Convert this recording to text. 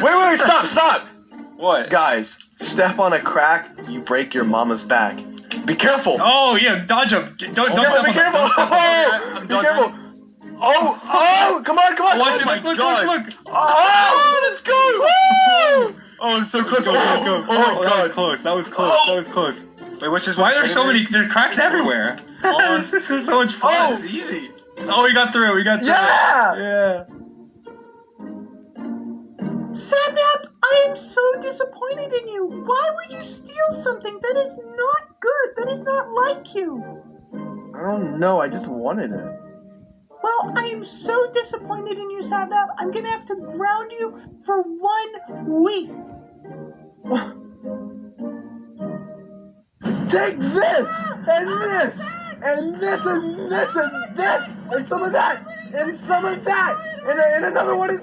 Wait, stop! What? Guys, step on a crack, you break your mama's back. Be careful! Oh yeah, dodge him. Don't be careful! I'm Be careful! Oh! Come on! Watch it, my look. Oh! Let's go! Woo! Oh, it's so close! Go. Oh my That was god! close. That was close. Wait, which is Why are there so many? There's cracks everywhere. This is so much fun. It's easy. Oh, we got through. Yeah! Yeah. Sapnap, I am so disappointed in you. Why would you steal something that is not good, that is not like you? I don't know, I just wanted it. Well, I am so disappointed in you, Sapnap. I'm gonna have to ground you for 1 week. Take this! And this! And this and this and this! And some of that! And some of that! And another one is...